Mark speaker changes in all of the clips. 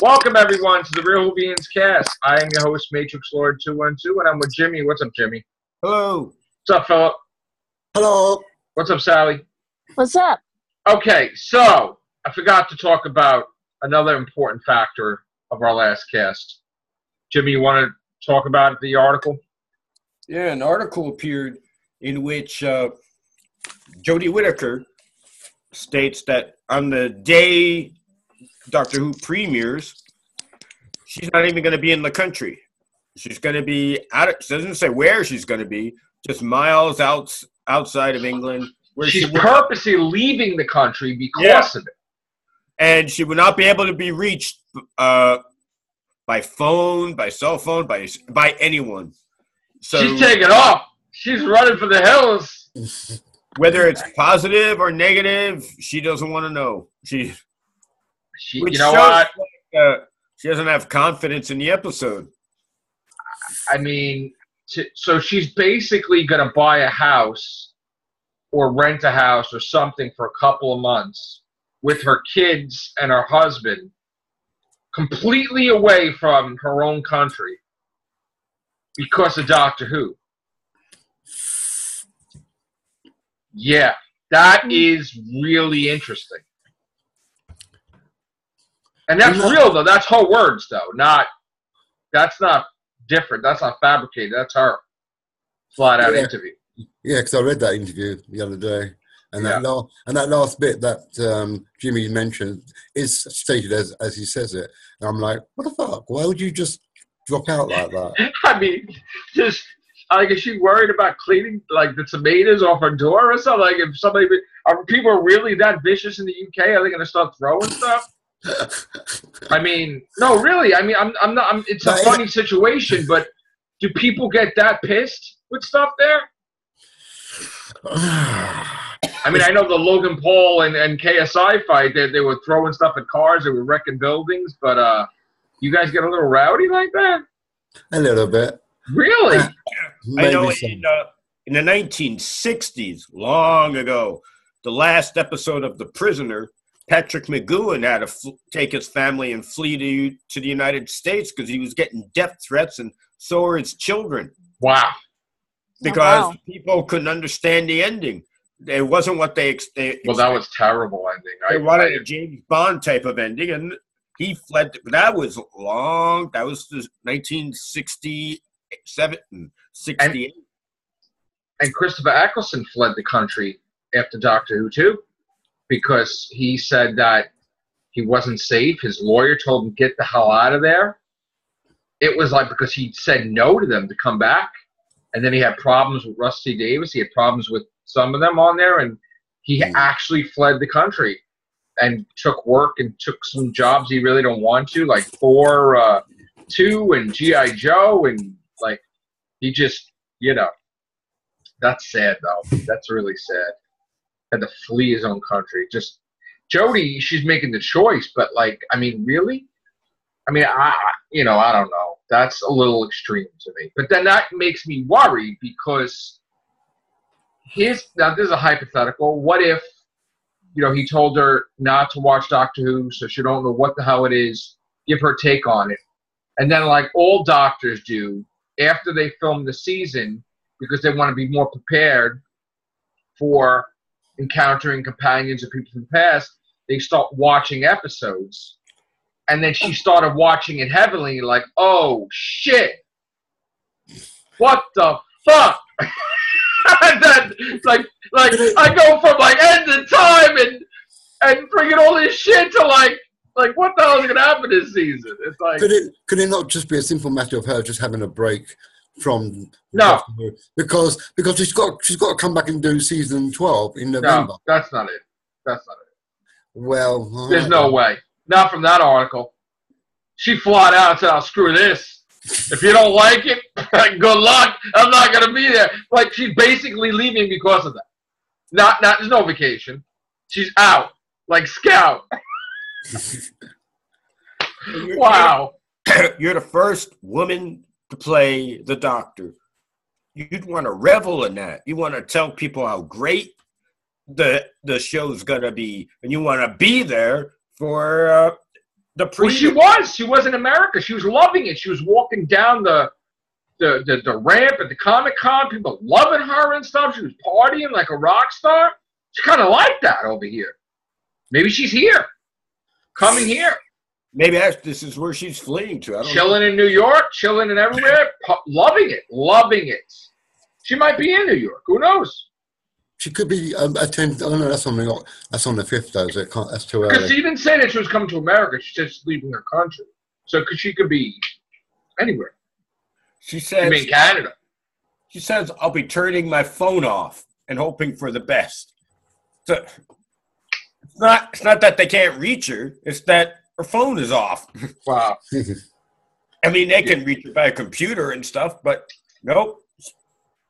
Speaker 1: Welcome everyone to the Real Whovians cast. I am your host, Matrix Lord 212, and I'm with Jimmy. What's up, Jimmy?
Speaker 2: Hello.
Speaker 1: What's up, Phillip?
Speaker 3: Hello.
Speaker 1: What's up, Sally?
Speaker 4: What's up?
Speaker 1: Okay, so I forgot to talk about another important factor of our last cast. Jimmy, you want to talk about the article?
Speaker 2: Yeah, an article appeared in which Jodie Whittaker states that on the day Doctor Who premieres, she's not even going to be in the country. She's going to be she doesn't say where she's going to be, just miles outside of England. Where
Speaker 1: she's purposely leaving the country because of it.
Speaker 2: And she would not be able to be reached by phone, by cell phone, by anyone. So
Speaker 1: she's taking off. She's running for the hills.
Speaker 2: Whether it's positive or negative, she doesn't want to know.
Speaker 1: You know what?
Speaker 2: She doesn't have confidence in the episode.
Speaker 1: I mean, so she's basically going to buy a house or rent a house or something for a couple of months with her kids and her husband completely away from her own country because of Doctor Who. Yeah, that is really interesting. And that's real, though. That's her words, though. That's not different. That's not fabricated. That's her flat-out interview.
Speaker 3: Yeah, because I read that interview the other day. And that last bit that Jimmy mentioned is stated as he says it. And I'm like, what the fuck? Why would you just drop out like that?
Speaker 1: I mean, just... Like, is she worried about cleaning, like, the tomatoes off her door or something? Like, if somebody... Are people really that vicious in the UK? Are they going to start throwing stuff? I mean, no, really. I mean, I'm not. It's a funny situation, but do people get that pissed with stuff there? I mean, I know the Logan Paul and KSI fight. They were throwing stuff at cars. They were wrecking buildings. But you guys get a little rowdy like that?
Speaker 3: A little bit.
Speaker 1: Really?
Speaker 2: I know in the 1960s, long ago, the last episode of The Prisoner, Patrick McGowan had to take his family and flee to the United States because he was getting death threats, and so were his children.
Speaker 1: Wow.
Speaker 2: Because people couldn't understand the ending. It wasn't what they expected.
Speaker 1: Well, that was terrible ending.
Speaker 2: They wanted a James Bond type of ending, and he fled. That was long. That was the 1967, 68.
Speaker 1: And Christopher Eccleston fled the country after Doctor Who, too. Because he said that he wasn't safe. His lawyer told him, get the hell out of there. It was like because he said no to them to come back. And then he had problems with Rusty Davis. He had problems with some of them on there. And he actually fled the country and took work and took some jobs he really don't want to, like Thor 2 and G.I. Joe. And, like, he just, that's sad, though. That's really sad. Had to flee his own country. Just Jodie, she's making the choice, but like, I mean, really? I mean, I don't know. That's a little extreme to me. But then that makes me worry because now this is a hypothetical. What if, he told her not to watch Doctor Who, so she don't know what the hell it is, give her take on it. And then like all doctors do, after they film the season, because they want to be more prepared for encountering companions or people from the past, they start watching episodes. And then she started watching it heavily, like, oh, shit. What the fuck? And then, like I go from, like, end of time and bringing all this shit to, like what the hell is going to happen this season? It's like...
Speaker 3: Could it not just be a simple matter of her just having a break from...
Speaker 1: No.
Speaker 3: Because she's got to come back and do season 12 in November.
Speaker 1: No, that's not it.
Speaker 3: Well...
Speaker 1: There's no way. Not from that article. She flat out and said, "I'll screw this. If you don't like it, good luck. I'm not going to be there." Like, she's basically leaving because of that. There's no vacation. She's out. Like Scout. Wow.
Speaker 2: You're the first woman to play the Doctor. You'd want to revel in that. You want to tell people how great the show's going to be. And you want to be there for The
Speaker 1: Well, she was in America. She was loving it. She was walking down the ramp at the Comic-Con, people loving her and stuff. She was partying like a rock star. She kind of liked that over here. Maybe she's here, coming here.
Speaker 2: Maybe this is where she's fleeing to. I don't
Speaker 1: chilling
Speaker 2: know.
Speaker 1: in New York, chilling in everywhere, loving it. She might be in New York. Who knows?
Speaker 3: She could be attending. Oh no, that's on the 5th though. So that's too early.
Speaker 1: Because she didn't say that she was coming to America. She said she's leaving her country. So she could be anywhere.
Speaker 2: She says,
Speaker 1: I mean, Canada.
Speaker 2: She says, I'll be turning my phone off and hoping for the best. So it's not that they can't reach her. It's that her phone is off.
Speaker 1: Wow.
Speaker 2: I mean, they can reach her by a computer and stuff, but nope.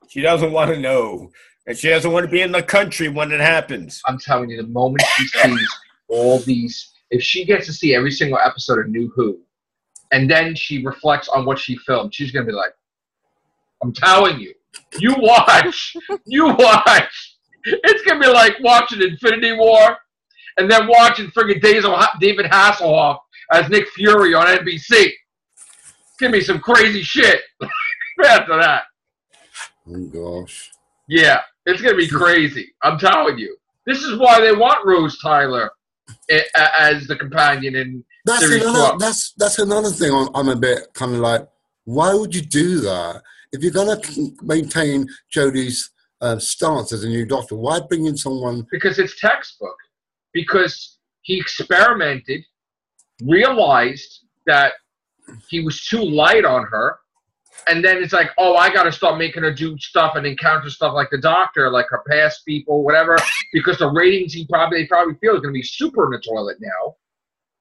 Speaker 2: She doesn't want to know. And she doesn't want to be in the country when it happens.
Speaker 1: I'm telling you, the moment she sees all these, if she gets to see every single episode of New Who, and then she reflects on what she filmed, she's going to be like, I'm telling you, you watch. It's going to be like watching Infinity War and then watching friggin' David Hasselhoff as Nick Fury on NBC. Give me some crazy shit after that.
Speaker 3: Oh, gosh.
Speaker 1: Yeah, it's going to be crazy. I'm telling you. This is why they want Rose Tyler as the companion in Series 12.
Speaker 3: That's another thing I'm a bit kind of like, why would you do that? If you're going to maintain Jodie's stance as a new Doctor, why bring in someone?
Speaker 1: Because it's textbook. Because he experimented, realized that he was too light on her, and then it's like, oh, I got to start making her do stuff and encounter stuff like the Doctor, like her past people, whatever, because the ratings they probably feel is going to be super in the toilet now.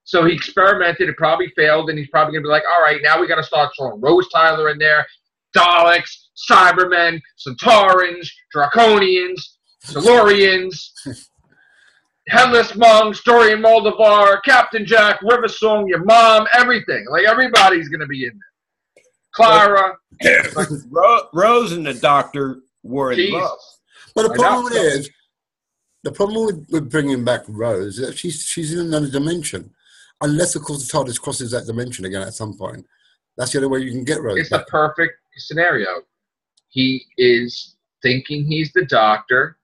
Speaker 1: So he experimented, it probably failed, and he's probably going to be like, all right, now we got to start throwing Rose Tyler in there, Daleks, Cybermen, Centaurans, Draconians, Silurians, Headless Monks, Dorian Moldavar, Captain Jack, River Song, your mom, everything. Like, everybody's going to be in there. Clara.
Speaker 2: Rose and the Doctor were in love.
Speaker 3: Well, the problem with bringing back Rose is that she's in another dimension. Unless, of course, the TARDIS crosses that dimension again at some point. That's the only way you can get Rose
Speaker 1: It's
Speaker 3: back.
Speaker 1: the perfect scenario. He is thinking he's the Doctor.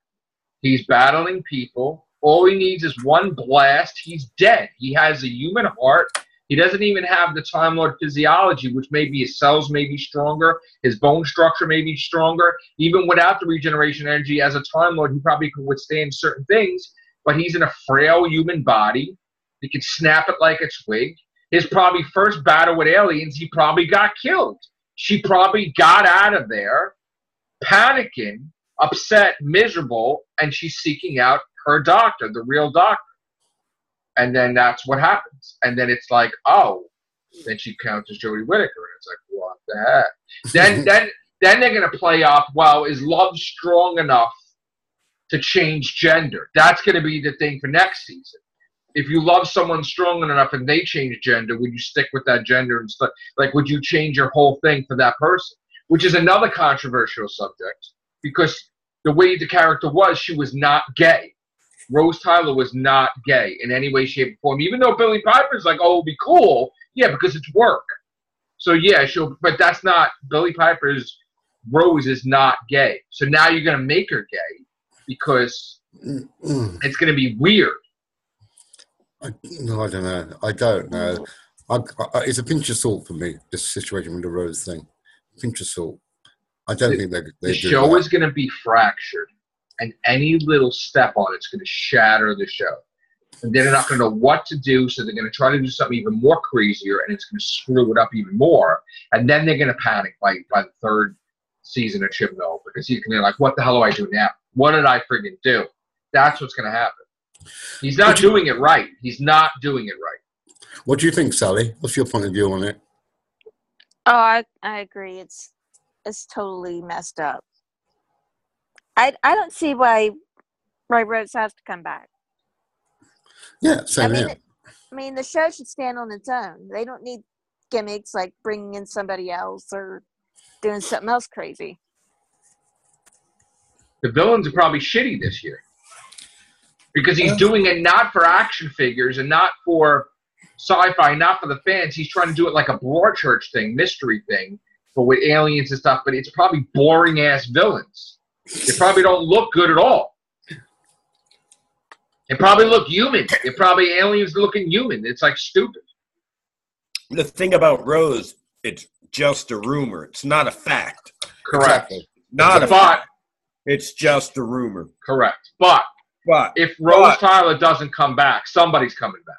Speaker 1: He's battling people. All he needs is one blast. He's dead. He has a human heart. He doesn't even have the Time Lord physiology, which maybe his cells may be stronger, his bone structure may be stronger. Even without the regeneration energy, as a Time Lord, he probably could withstand certain things, but he's in a frail human body. He can snap it like a twig. His probably first battle with aliens, he probably got killed. She probably got out of there, panicking, upset, miserable, and she's seeking out her doctor, the real Doctor. And then that's what happens. And then it's like, oh, then she counters Jodie Whittaker. And it's like, what the heck? Then they're going to play off, well, is love strong enough to change gender? That's going to be the thing for next season. If you love someone strong enough and they change gender, would you stick with that gender and stuff? Like, would you change your whole thing for that person? Which is another controversial subject. Because the way the character was, she was not gay. Rose Tyler was not gay in any way, shape, or form. Even though Billie Piper's like, oh, it'll be cool. Yeah, because it's work. So, yeah, but that's not, Billie Piper's Rose is not gay. So now you're going to make her gay because it's going to be weird.
Speaker 3: I don't know. It's a pinch of salt for me, this situation with the Rose thing. Pinch of salt. I don't think they
Speaker 1: The show is going to be fractured. And any little step on it's going to shatter the show. And they're not going to know what to do, so they're going to try to do something even more crazier, and it's going to screw it up even more. And then they're going to panic by the third season of Chibnall, because they're like, what the hell do I do now? What did I friggin' do? That's what's going to happen. He's not doing it right. He's not doing it right.
Speaker 3: What do you think, Sally? What's your point of view on it?
Speaker 4: Oh, I agree. It's totally messed up. I don't see why Rose has to come back.
Speaker 3: Yeah, same here.
Speaker 4: I mean, the show should stand on its own. They don't need gimmicks like bringing in somebody else or doing something else crazy.
Speaker 1: The villains are probably shitty this year. Because he's doing it not for action figures and not for sci-fi, not for the fans. He's trying to do it like a Broadchurch thing, mystery thing, but with aliens and stuff. But it's probably boring ass villains. They probably don't look good at all. They probably look human. They're probably aliens looking human. It's like stupid.
Speaker 2: The thing about Rose, it's just a rumor. It's not a fact.
Speaker 1: Correct.
Speaker 3: Exactly.
Speaker 2: Not a
Speaker 1: But
Speaker 2: fact. It's just a rumor.
Speaker 1: correct. But if Rose Tyler doesn't come back, somebody's coming back.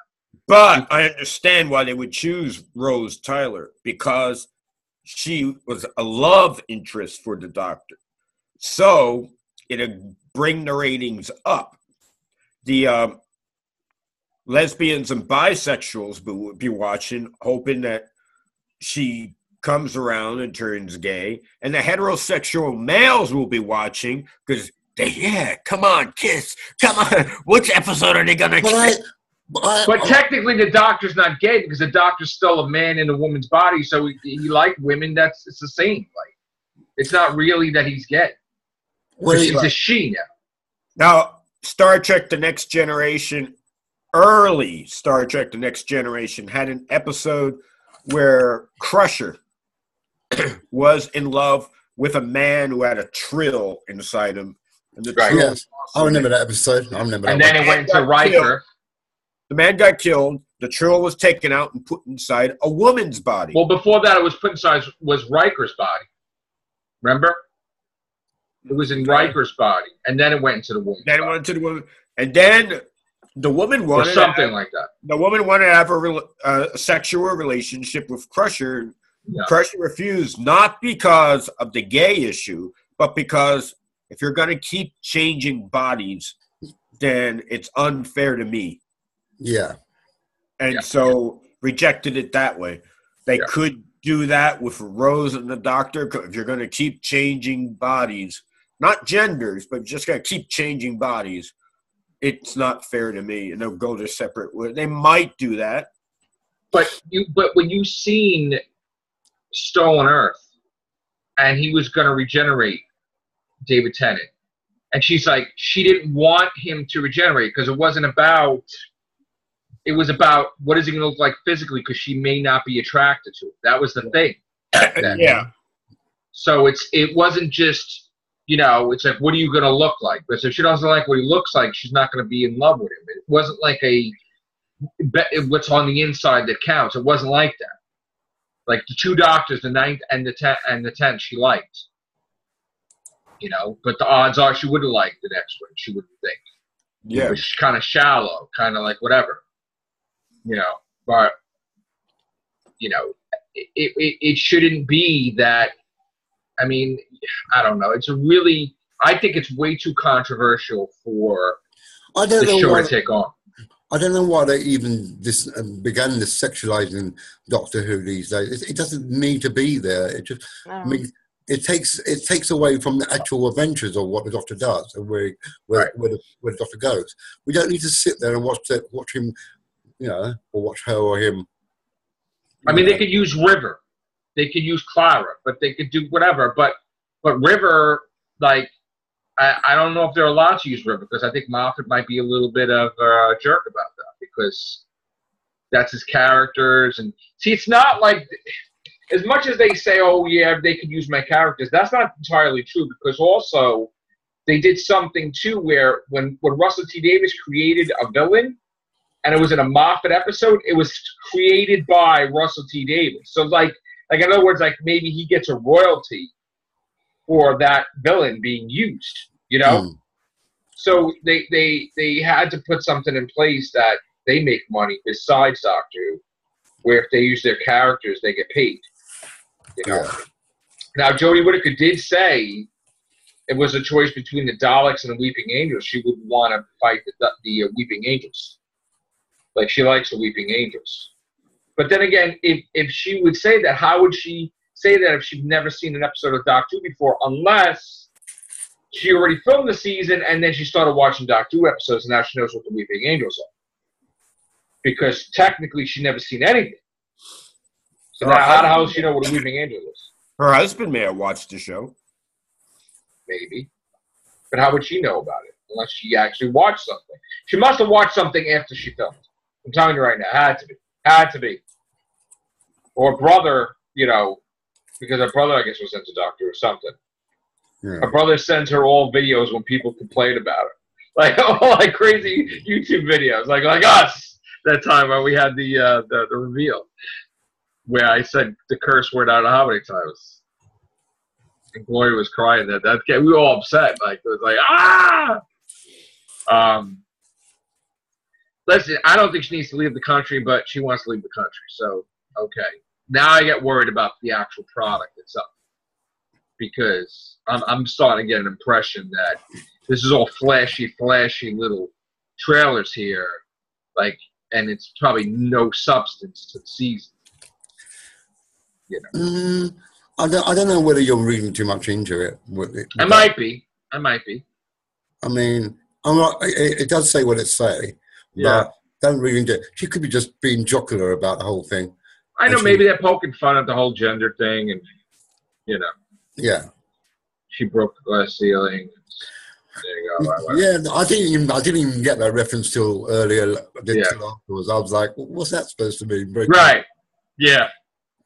Speaker 2: But I understand why they would choose Rose Tyler, because she was a love interest for the Doctor. So it'd bring the ratings up. The lesbians and bisexuals would be watching, hoping that she comes around and turns gay. And the heterosexual males will be watching because come on, kiss. Come on. Which episode are they going to kiss?
Speaker 1: But technically, the Doctor's not gay because the Doctor's still a man in a woman's body. So he liked women. It's the same. Like, it's not really that he's gay. She's a she now.
Speaker 2: Now, Star Trek: The Next Generation, early Star Trek: The Next Generation had an episode where Crusher was in love with a man who had a trill inside him. And the trill
Speaker 3: Yes, I remember that episode. And
Speaker 1: then it went to Riker.
Speaker 2: The man got killed. The trill was taken out and put inside a woman's body.
Speaker 1: Well, before that, it was put inside was Riker's body. Remember? It was in Riker's body, and then it went into the woman.
Speaker 2: Then it went to the woman, and then the woman wanted
Speaker 1: or something like that.
Speaker 2: The woman wanted to have a sexual relationship with Crusher. Yeah. Crusher refused, not because of the gay issue, but because if you're going to keep changing bodies, then it's unfair to me.
Speaker 3: Yeah.
Speaker 2: And so rejected it that way. They could do that with Rose and the Doctor. If you're going to keep changing bodies, not genders, but just going to keep changing bodies, it's not fair to me. And they'll go their separate ways. They might do that.
Speaker 1: But when you seen Stolen Earth and he was going to regenerate David Tennant, and she's like, she didn't want him to regenerate because it wasn't about... It was about what is he going to look like physically because she may not be attracted to it. That was the thing.
Speaker 2: Yeah.
Speaker 1: So it wasn't just, it's like, what are you going to look like? Because if she doesn't like what he looks like, she's not going to be in love with him. It wasn't like what's on the inside that counts. It wasn't like that. Like the two Doctors, the 9th and the 10th, she liked. But the odds are she would have liked the next one. She wouldn't think.
Speaker 2: Yeah.
Speaker 1: It was kind of shallow, kind of like whatever. But it shouldn't be that. I mean, I don't know. I think it's way too controversial for the show to take on.
Speaker 3: I don't know why they even began this sexualizing Doctor Who these days. It doesn't need to be there. It just, I mean, it takes away from the actual adventures of what the Doctor does and where the Doctor goes. We don't need to sit there and watch him. Or watch her or him.
Speaker 1: I mean, they could use River. They could use Clara, but they could do whatever. But River, like, I don't know if they're allowed to use River because I think Moffat might be a little bit of a jerk about that because that's his characters. And see, it's not like, as much as they say, oh, yeah, they could use my characters, that's not entirely true because also they did something, too, where when Russell T. Davies created a villain, and it was in a Moffat episode, it was created by Russell T. Davies. So, like in other words, like maybe he gets a royalty for that villain being used, So they had to put something in place that they make money besides Doctor Who, where if they use their characters, they get paid. Now, Jodie Whittaker did say it was a choice between the Daleks and the Weeping Angels. She would want to fight the Weeping Angels. Like, she likes the Weeping Angels. But then again, if she would say that, how would she say that if she'd never seen an episode of Doctor Who before, unless she already filmed the season and then she started watching Doctor Who episodes and now she knows what the Weeping Angels are? Because technically she'd never seen anything. So now how the hell does she know what a Weeping Angel is?
Speaker 2: Her husband may have watched the show.
Speaker 1: Maybe. But how would she know about it? Unless she actually watched something. She must have watched something after she filmed. I'm telling you right now, it had to be. Had to be. Or brother, you know, because her brother, I guess, was into doctor or something.
Speaker 3: Yeah.
Speaker 1: Her brother sends her all videos when people complain about her. Like, all like crazy YouTube videos. Like us, that time when we had the reveal. Where I said the curse word out of how many times. And Gloria was crying that we were all upset. Like, it was like, listen, I don't think she needs to leave the country, but she wants to leave the country. So, okay. Now I get worried about the actual product itself. Because I'm starting to get an impression that this is all flashy little trailers here. Like, and it's probably no substance to the season. You know.
Speaker 3: I don't know whether you're reading too much into it.
Speaker 1: I might be.
Speaker 3: I mean, it does say what it say,
Speaker 1: Yeah.
Speaker 3: but don't read into it. She could be just being jocular about the whole thing.
Speaker 1: I know maybe they're poking fun at the whole gender thing, and you know.
Speaker 3: Yeah.
Speaker 1: She broke the glass ceiling. There you go.
Speaker 3: Yeah, I didn't even get that reference till earlier. Till afterwards. I was like, "What's that supposed to mean?"
Speaker 1: Right. Yeah.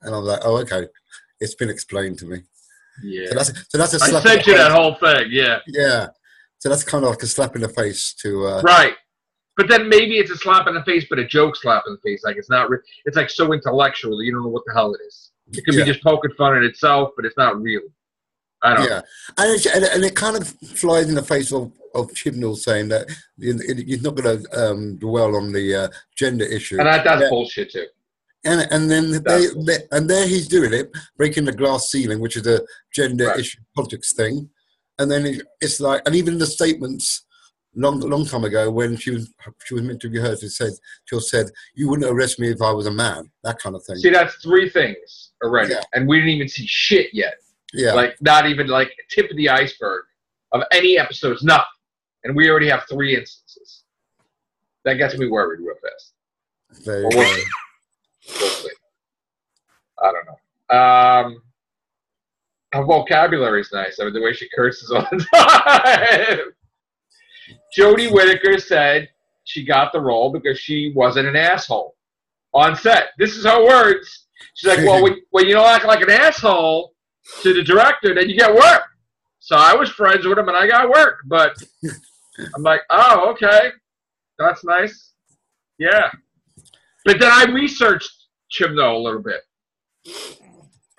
Speaker 3: And I was like, "Oh, okay. It's been explained to me."
Speaker 1: Yeah.
Speaker 3: So that's a slap.
Speaker 1: I sent you that whole thing. Yeah.
Speaker 3: Yeah. So that's kind of like a slap in the face to.
Speaker 1: Right. But then maybe it's a slap in the face, but a joke slap in the face. Like it's not. It's like so intellectual that you don't know what the hell it is. It could be just poking fun at itself, but it's not real. I don't know.
Speaker 3: And it kind of flies in the face of Chibnall saying that he's not going to dwell on the gender issue.
Speaker 1: And that's bullshit too.
Speaker 3: And then there he's doing it, breaking the glass ceiling, which is a gender issue politics thing. And then it's like, and even the statements long time ago when she was meant to be heard, she said, "You wouldn't arrest me if I was a man," that kind of thing.
Speaker 1: See, that's 3 things already, and we didn't even see shit yet.
Speaker 3: Yeah,
Speaker 1: like not even like tip of the iceberg of any episodes, nothing, and we already have 3 instances. That gets me worried real fast. We'll see. I don't know. Her vocabulary's nice. I mean, the way she curses all the time. Jodie Whittaker said she got the role because she wasn't an asshole on set. This is her words. She's like, well, when you don't act like an asshole to the director, then you get work. So I was friends with him and I got work. But I'm like, oh, okay. That's nice. Yeah. But then I researched Chibnall a little bit.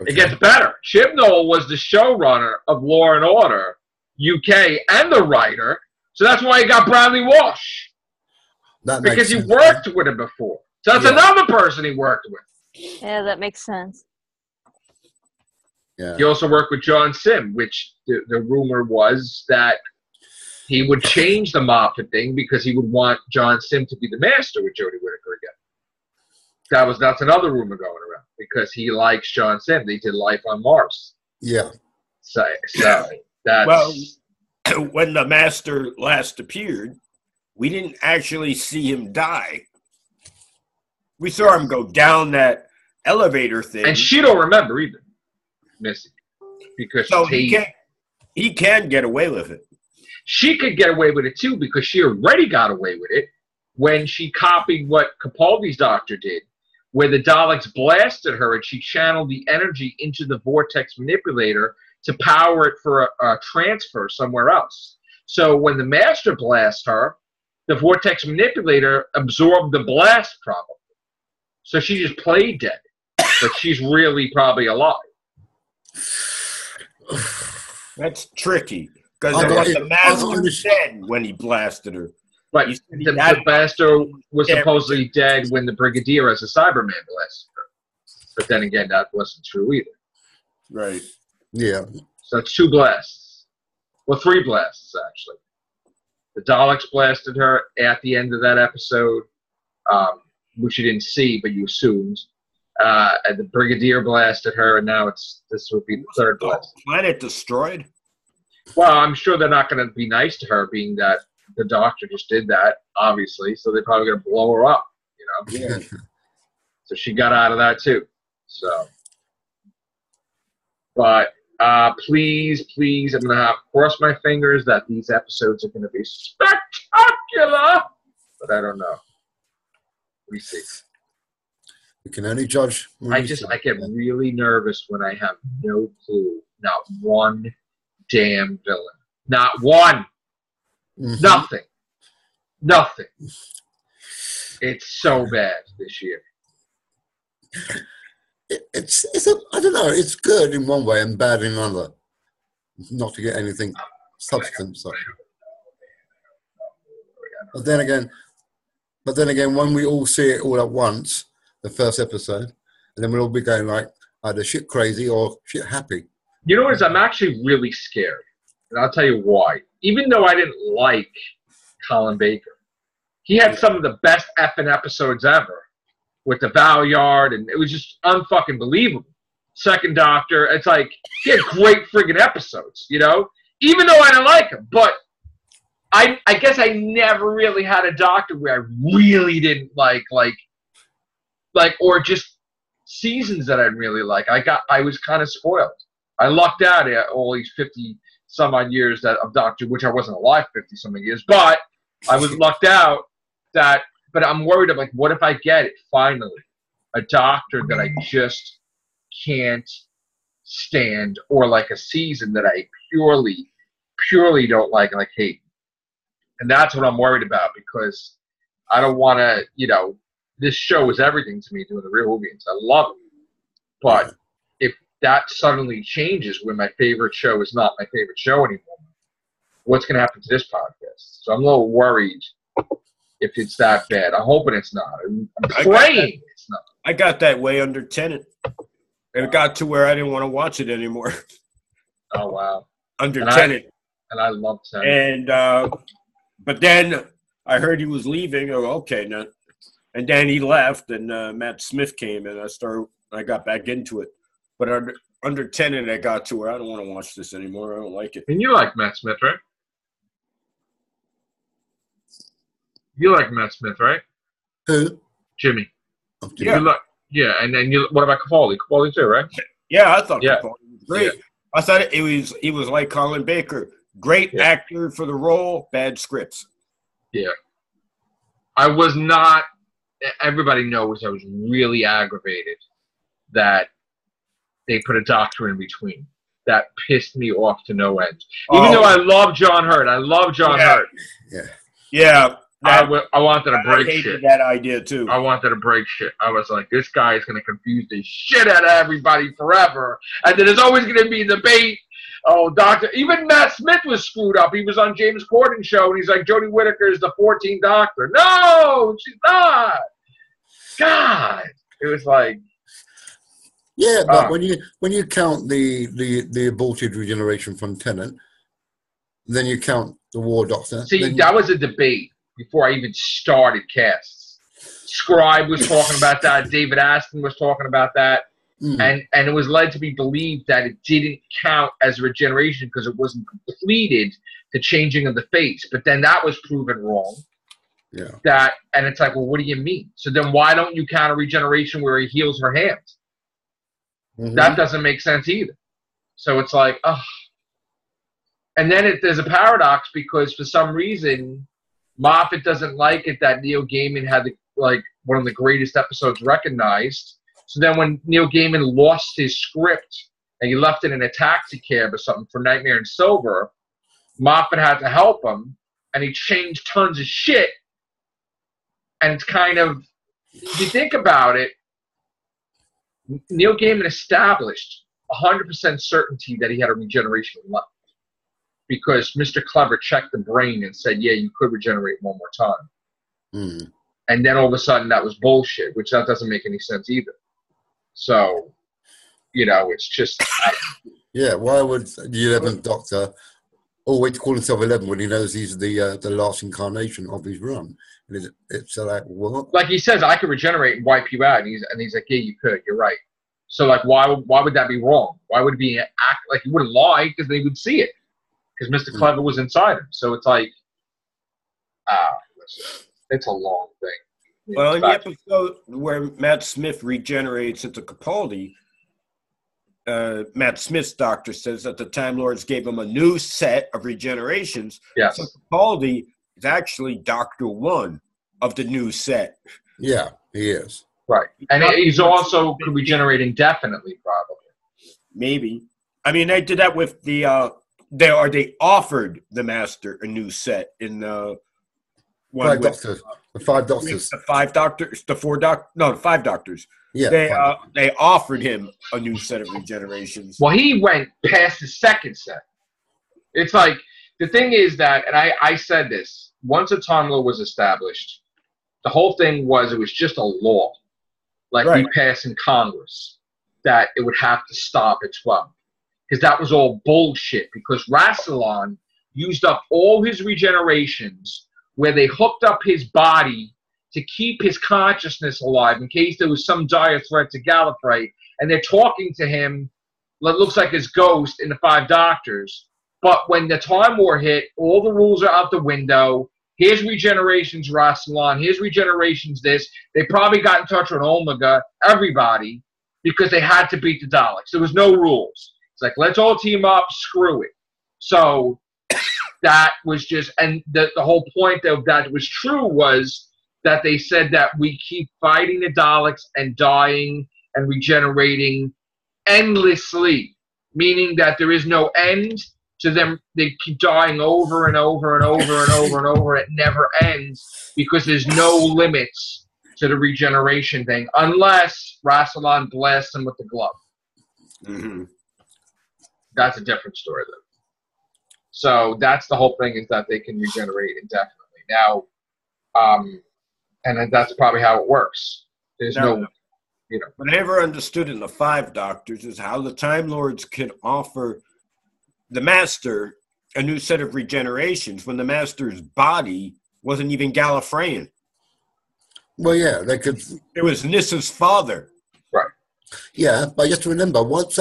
Speaker 1: Okay. It gets better. Chibnall was the showrunner of Law and Order UK and the writer. So that's why he got Bradley Walsh. Because he worked with him before. So that's another person he worked with.
Speaker 4: Yeah, that makes sense.
Speaker 3: Yeah.
Speaker 1: He also worked with John Sim, which the rumor was that he would change the Moffat thing because he would want John Sim to be the master with Jodie Whittaker again. That's another rumor going around because he likes John Sim. They did Life on Mars.
Speaker 3: Yeah.
Speaker 1: So that's...
Speaker 2: Well, when the master last appeared, we didn't actually see him die. We saw him go down that elevator thing.
Speaker 1: And she don't remember either, Missy. Because
Speaker 2: so he can get away with it.
Speaker 1: She could get away with it too because she already got away with it when she copied what Capaldi's doctor did, where the Daleks blasted her and she channeled the energy into the vortex manipulator to power it for a transfer somewhere else. So when the master blasts her, the vortex manipulator absorbed the blast probably. So she just played dead, but she's really probably alive.
Speaker 2: That's tricky because the master was dead when he blasted her.
Speaker 1: Right, the master was supposedly dead when the Brigadier as a Cyberman blasted her. But then again, that wasn't true either.
Speaker 2: Right.
Speaker 3: Yeah.
Speaker 1: So it's 2 blasts. Well, 3 blasts, actually. The Daleks blasted her at the end of that episode, which you didn't see, but you assumed. And the Brigadier blasted her, and now this would be the 3rd blast.
Speaker 2: Planet destroyed?
Speaker 1: Well, I'm sure they're not going to be nice to her, being that the doctor just did that, obviously. So they're probably going to blow her up, you know? Yeah. So she got out of that, too. So. But please, I'm going to have to cross my fingers that these episodes are going to be spectacular. But I don't know. We see.
Speaker 3: We can only judge.
Speaker 1: I get really nervous when I have no clue, not one damn villain, not one, nothing. It's so bad this year.
Speaker 3: I don't know. It's good in one way and bad in another. Not to get anything substance. But then again, when we all see it all at once, the first episode, and then we'll all be going like either shit crazy or shit happy.
Speaker 1: You know what? I'm actually really scared, and I'll tell you why. Even though I didn't like Colin Baker, he had some of the best effing episodes ever with the Valyard, and it was just unfucking believable. Second Doctor, it's like he had great friggin' episodes, you know. Even though I didn't like him, but I guess I never really had a Doctor where I really didn't like, or just seasons that I really like. I was kind of spoiled. I lucked out at all these 50 some odd years of Doctor, which I wasn't alive 50 some odd years, but I was lucked out that. But I'm worried. I'm like, what if I get it finally, a Doctor that I just can't stand, or like a season that I purely don't like and like hate. And that's what I'm worried about, because I don't want to, this show is everything to me, doing the Real Whovians. I love it. But if that suddenly changes when my favorite show is not my favorite show anymore, what's going to happen to this podcast? So I'm a little worried if it's that bad. I'm hoping it's not. I'm praying it's not.
Speaker 2: I got that way under Tenet. It got to where I didn't want to watch it anymore.
Speaker 1: Oh, wow.
Speaker 2: Under Tenet.
Speaker 1: And I love Tenet.
Speaker 2: And, but then I heard he was leaving. Oh, okay. Now. And then he left, and Matt Smith came, and I got back into it. But under Tenet, I got to where I don't want to watch this anymore. I don't like it.
Speaker 1: And you like Matt Smith, right? You like Matt Smith, right?
Speaker 3: Who?
Speaker 1: Jimmy.
Speaker 3: Oh,
Speaker 1: yeah. And then what about Capaldi? Capaldi too, right?
Speaker 2: Yeah, I thought Capaldi was great.
Speaker 1: Yeah.
Speaker 2: I thought he was like Colin Baker. Great actor for the role, bad scripts.
Speaker 1: Yeah. I was not. Everybody knows I was really aggravated that they put a Doctor in between. That pissed me off to no end. Even though I love John Hurt. Hurt.
Speaker 2: Yeah.
Speaker 1: I wanted to break shit.
Speaker 2: I hated that idea, too.
Speaker 1: I wanted to break shit. I was like, this guy is going to confuse the shit out of everybody forever. And then there's always going to be a debate. Oh, Doctor. Even Matt Smith was screwed up. He was on James Corden's show, and he's like, Jodie Whittaker is the 14th Doctor. No, she's not. God. It was like.
Speaker 3: Yeah, but when you count the aborted regeneration from Tennant, then you count the War Doctor.
Speaker 1: See, that was a debate before I even started casts. Scribe was talking about that. David Aston was talking about that. And it was led to be believed that it didn't count as regeneration because it wasn't completed, the changing of the face. But then that was proven wrong. Yeah. And it's like, well, what do you mean? So then why don't you count a regeneration where he heals her hands? That doesn't make sense either. So it's like, ugh. And then there's a paradox because for some reason, Moffat doesn't like it that Neil Gaiman had one of the greatest episodes recognized. So then when Neil Gaiman lost his script and he left it in a taxi cab or something for Nightmare and Silver, Moffat had to help him, and he changed tons of shit. And it's kind of, if you think about it, Neil Gaiman established 100% certainty that he had a regeneration left. Because Mr. Clever checked the brain and said, yeah, you could regenerate one more time. And then all of a sudden that was bullshit, which that doesn't make any sense either. So, it's just...
Speaker 3: Yeah, why would the 11th Doctor always call himself 11 when he knows he's the last incarnation of his run? And it's like, what?
Speaker 1: Like he says, I could regenerate and wipe you out. And he's like, yeah, you could. You're right. So, like, why would that be wrong? Why would it be act like he wouldn't lie because they would see it? Because Mr. Clever was inside him. So it's like, it's a long thing.
Speaker 2: Well, in the episode where Matt Smith regenerates into Capaldi, Matt Smith's doctor says that the Time Lords gave him a new set of regenerations.
Speaker 1: Yes.
Speaker 2: So Capaldi is actually Doctor One of the new set.
Speaker 3: Yeah, he is.
Speaker 1: Right. And he's also could regenerate indefinitely, probably.
Speaker 2: Maybe. I mean, they did that with the they offered the Master a new set in the one
Speaker 3: Five
Speaker 2: with
Speaker 3: doctors. The five doctors.
Speaker 2: the five doctors, the five doctors.
Speaker 3: Yeah.
Speaker 2: They offered him a new set of regenerations.
Speaker 1: Well, he went past the second set. It's like, the thing is that, and I said this, once a time law was established, the whole thing was, it was just a law, like
Speaker 2: Right.
Speaker 1: we passed in Congress, that it would have to stop at 12. Because that was all bullshit, because Rassilon used up all his regenerations where they hooked up his body to keep his consciousness alive in case there was some dire threat to Gallifrey, and they're talking to him, it looks like his ghost in the Five Doctors. But when the Time War hit, all the rules are out the window. Here's regenerations, Rassilon. Here's regenerations, this. They probably got in touch with Omega, everybody, because they had to beat the Daleks. There was no rules. It's like, let's all team up, screw it. So that was just, and the whole point of that was true was that they said that we keep fighting the Daleks and dying and regenerating endlessly, meaning that there is no end to them. They keep dying over and over and over and over and over. It never ends because there's no limits to the regeneration thing unless Rassilon blasts them with the glove.
Speaker 2: Mm-hmm.
Speaker 1: That's a different story, though. So that's the whole thing, is that they can regenerate indefinitely. Now, and then that's probably how it works. There's no, you know.
Speaker 2: What I never understood in the Five Doctors is how the Time Lords can offer the Master a new set of regenerations when the Master's body wasn't even Gallifreyan.
Speaker 3: Well, yeah, they could.
Speaker 2: It was Nissa's father.
Speaker 1: Right.
Speaker 3: Yeah, but you have to remember, once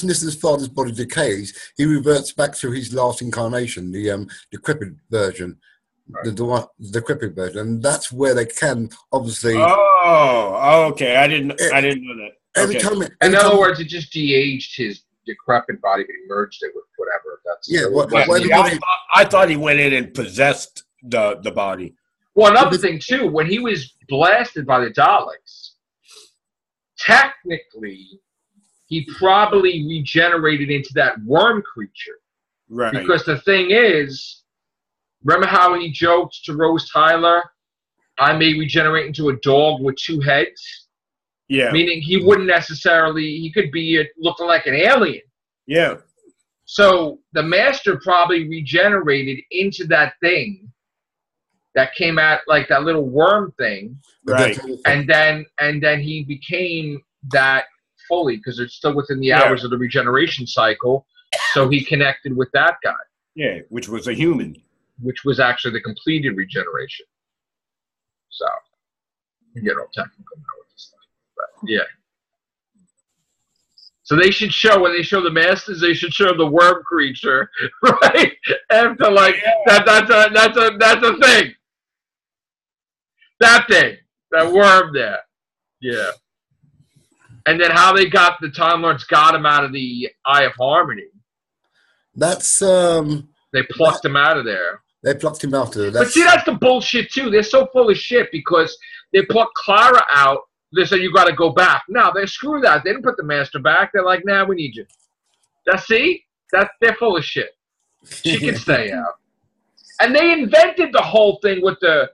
Speaker 3: Nissa's father's body decays, he reverts back to his last incarnation, the decrepit version,
Speaker 1: right.
Speaker 3: the decrepit version, and that's where they can obviously.
Speaker 2: Oh, okay. I didn't know that.
Speaker 3: Every
Speaker 2: Okay.
Speaker 3: time,
Speaker 1: In other words, it just de-aged his decrepit body, but he merged it with whatever. That's
Speaker 2: I thought he went in and possessed the body.
Speaker 1: Well, another thing too, when he was blasted by the Daleks, technically, he probably regenerated into that worm creature.
Speaker 2: Right.
Speaker 1: Because the thing is, remember how he joked to Rose Tyler, I may regenerate into a dog with two heads?
Speaker 2: Yeah.
Speaker 1: Meaning he wouldn't necessarily, he could be looking like an alien.
Speaker 2: Yeah.
Speaker 1: So the Master probably regenerated into that thing that came out like that little worm thing.
Speaker 2: Right.
Speaker 1: And then he became that fully, because it's still within the hours of the regeneration cycle. So he connected with that guy.
Speaker 2: Yeah, which was a human.
Speaker 1: Which was actually the completed regeneration. So, you get all technical now with this stuff. But, yeah. So they should show, when they show the Masters, they should show the worm creature, right? After, like, that's a thing. That thing. That worm there. Yeah. And then how they got, the Time Lords got him out of the Eye of Harmony.
Speaker 3: That's,
Speaker 1: they plucked him out of there.
Speaker 3: They plucked him out of there.
Speaker 1: But see, that's the bullshit, too. They're so full of shit because they plucked Clara out. They said, you got to go back. No, they screw that. They didn't put the Master back. They're like, nah, we need you. They're full of shit. She can stay out. And they invented the whole thing with the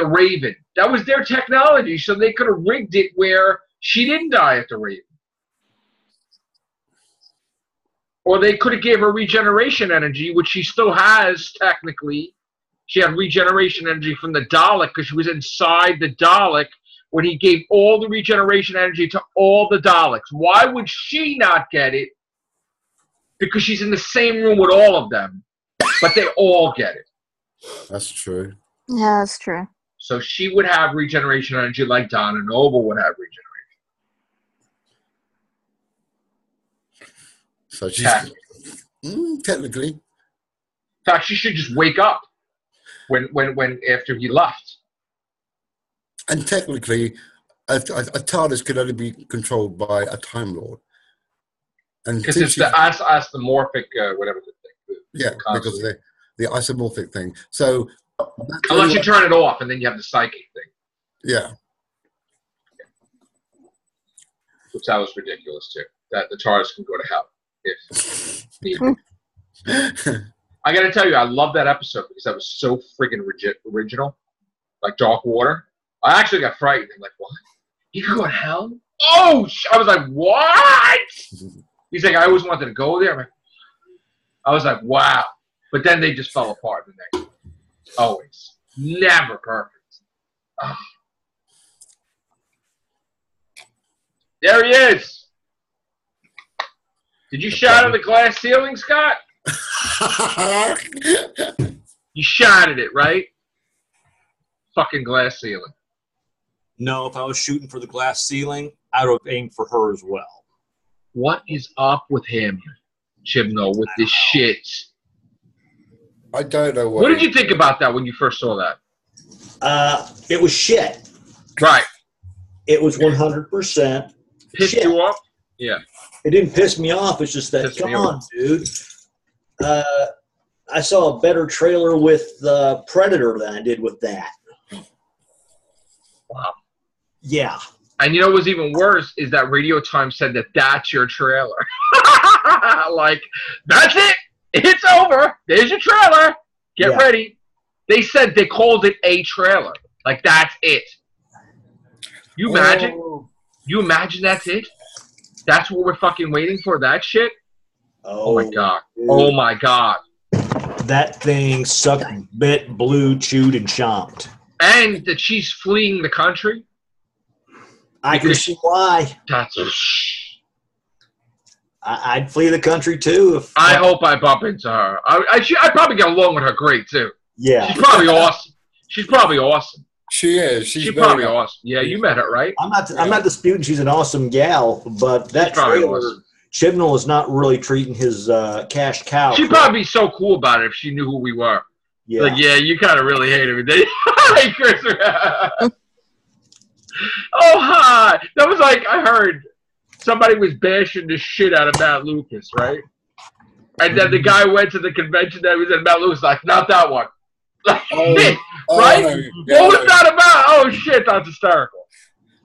Speaker 1: Raven. That was their technology, so they could have rigged it where she didn't die at the Raven. Or they could have gave her regeneration energy, which she still has, technically. She had regeneration energy from the Dalek because she was inside the Dalek when he gave all the regeneration energy to all the Daleks. Why would she not get it? Because she's in the same room with all of them, but they all get it.
Speaker 3: That's true.
Speaker 4: Yeah, that's true.
Speaker 1: So she would have regeneration energy like Donna Noble would have regeneration.
Speaker 3: So she's technically.
Speaker 1: In fact, she should just wake up when after he left.
Speaker 3: And technically, a TARDIS could only be controlled by a Time Lord.
Speaker 1: Because it's the isomorphic, whatever the thing.
Speaker 3: Yeah, because of the isomorphic thing. So
Speaker 1: unless you turn it off and then you have the psychic thing.
Speaker 3: Yeah.
Speaker 1: which that was ridiculous too. That the TARDIS can go to hell if needed. I got to tell you, I love that episode because that was so friggin' original. Like Dark Water. I actually got frightened. I'm like, what? You can go to hell? Oh, I was like, what? He's like, I always wanted to go there. I was like, wow. But then they just fell apart the next day. Always. Never perfect. Oh. There he is. Did you shatter the glass ceiling, Scott? You shattered it, right? Fucking glass ceiling.
Speaker 5: No, if I was shooting for the glass ceiling, I would have aimed for her as well.
Speaker 1: What is up with him, Chibnall, with this shit?
Speaker 3: I don't know
Speaker 1: what did you think about that when you first saw that?
Speaker 6: It was shit.
Speaker 1: Right.
Speaker 6: It was 100%
Speaker 1: Pissed
Speaker 6: shit.
Speaker 1: you off? Yeah.
Speaker 6: It didn't piss me off. It's just that, come on, dude. I saw a better trailer with Predator than I did with that.
Speaker 1: Wow.
Speaker 6: Yeah.
Speaker 1: And you know what was even worse is that Radio Times said that that's your trailer. Like, that's it. It's over. There's your trailer. Get ready. They said they called it a trailer. Like, that's it. You imagine? You imagine that's it? That's what we're fucking waiting for? That shit? Oh my God. Dude. Oh my God.
Speaker 6: That thing sucked, bit, blew, chewed, and chomped.
Speaker 1: And that she's fleeing the country?
Speaker 6: I can see why.
Speaker 1: That's...
Speaker 6: I'd flee the country too. If
Speaker 1: I hope I bump into her. I'd probably get along with her great too.
Speaker 6: Yeah.
Speaker 1: She's probably awesome. She's probably awesome.
Speaker 3: She is. She's
Speaker 1: probably awesome. Yeah, you met her, right?
Speaker 6: I'm not disputing she's an awesome gal, but that trailer, awesome. Chibnall is not really treating his cash cow.
Speaker 1: She'd probably be so cool about it if she knew who we were. Yeah. Like, yeah, you kind of really hate me. Hey, Chris. Oh, hi. That was like, I heard somebody was bashing the shit out of Matt Lucas, right? And then the guy went to the convention that was at Matt Lucas, like, not that one. Like, right? Yeah, what was that about? Oh, shit, that's hysterical.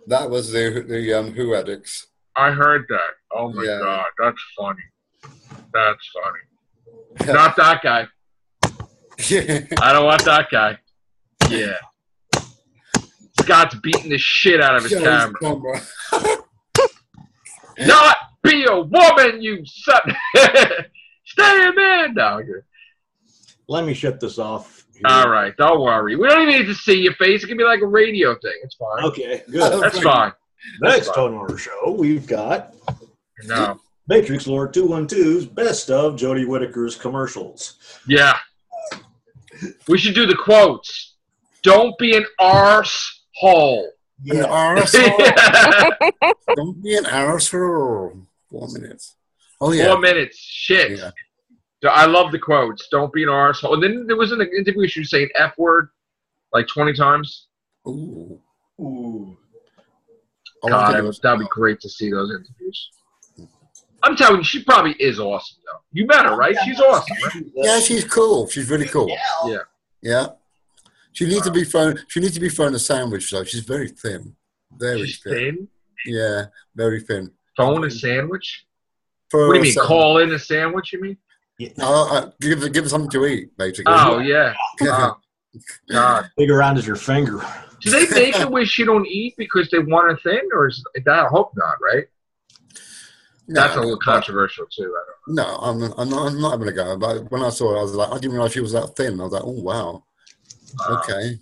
Speaker 3: That was the Who Addicts.
Speaker 1: I heard that. Oh, my God. That's funny. That's funny. Not that guy. I don't want that guy. Yeah. Scott's beating the shit out of his camera. Not be a woman, you son. Stay a man down here.
Speaker 6: Let me shut this off.
Speaker 1: All right, don't worry. We don't even need to see your face. It can be like a radio thing. It's fine.
Speaker 6: Okay, good.
Speaker 1: That's fine.
Speaker 6: Next on our show, we've got Matrix Lord 212's best of Jodie Whittaker's commercials.
Speaker 1: Yeah. We should do the quotes. Don't be an arsehole.
Speaker 3: Yeah. An arsehole. Don't be an arsehole. 4 minutes. Oh, yeah.
Speaker 1: 4 minutes. Shit. Yeah. I love the quotes. Don't be an arsehole. And then there was an interview she was saying F word like 20 times.
Speaker 3: Ooh.
Speaker 1: God, that'd be great to see those interviews. I'm telling you, she probably is awesome, though. You met her, right? She's awesome, right?
Speaker 3: Yeah, she's cool. She's really cool.
Speaker 1: Yeah.
Speaker 3: Yeah. She needs to be thrown a sandwich, though. She's very thin. Very
Speaker 1: thin.
Speaker 3: Yeah, very thin.
Speaker 1: Phone a sandwich? What do you mean? Call in a sandwich, you mean?
Speaker 3: Yeah. Give her something to eat, basically.
Speaker 1: Oh, yeah. Oh, God.
Speaker 6: Big around as your finger.
Speaker 1: Do they make her where she don't eat because they want her thin? Or is that? I hope not, right? No, that's a little controversial, too. I don't know.
Speaker 3: No, I'm not having a go. But when I saw her, I was like, I didn't realize she was that thin. I was like, oh, wow. Okay.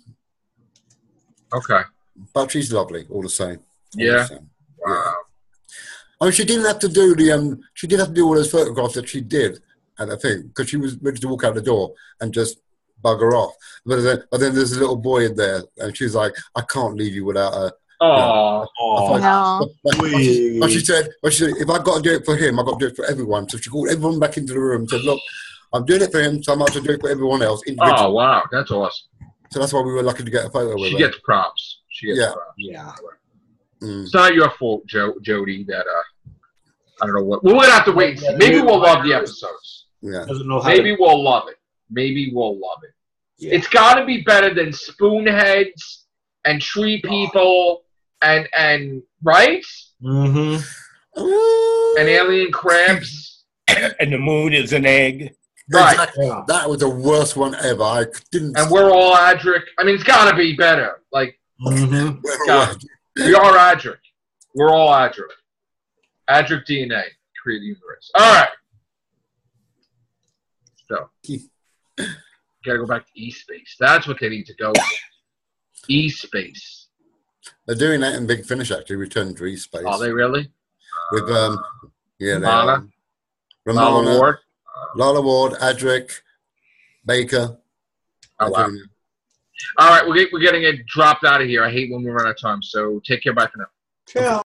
Speaker 3: But she's lovely, all the same.
Speaker 1: Yeah. Wow.
Speaker 3: I mean, she didn't have to do she didn't have to do all those photographs that she did at the thing because she was ready to walk out the door and just bugger off. But then there's a little boy in there, and she's like, I can't leave you without her.
Speaker 1: Oh,
Speaker 4: no.
Speaker 3: But she said, if I've got to do it for him, I've got to do it for everyone. So she called everyone back into the room and said, look, I'm doing it for him, so I might have to do it for everyone else.
Speaker 1: Oh, wow. That's awesome.
Speaker 3: So that's why we were lucky to get a photo with her.
Speaker 1: She gets props.
Speaker 6: Yeah.
Speaker 1: It's not your fault, Jodie, that I don't know what. We're going to have to wait and see. Maybe we'll love the episodes.
Speaker 3: Yeah.
Speaker 1: Maybe we'll love it. Yeah. It's got to be better than Spoonheads and Tree People and right?
Speaker 6: Mm-hmm.
Speaker 1: And alien crabs.
Speaker 2: And the moon is an egg.
Speaker 1: Right.
Speaker 3: Exactly.
Speaker 6: Yeah.
Speaker 3: That was the worst one ever. I didn't.
Speaker 1: And we're all Adric. I mean, it's got to be better. Like,
Speaker 6: Mm-hmm.
Speaker 1: we are Adric. We're all Adric. Adric DNA. Create the universe. All right. So, gotta go back to E-Space. That's what they need to go with. E-Space.
Speaker 3: They're doing that in Big Finish, actually, Return to Space.
Speaker 1: Are they really?
Speaker 3: With,
Speaker 1: Ramona?
Speaker 3: Ramona, Lala Ward, Adric, Baker.
Speaker 1: Oh, wow. All right, we're getting it dropped out of here. I hate when we run out of time. So take care. Bye for now.
Speaker 6: Ciao.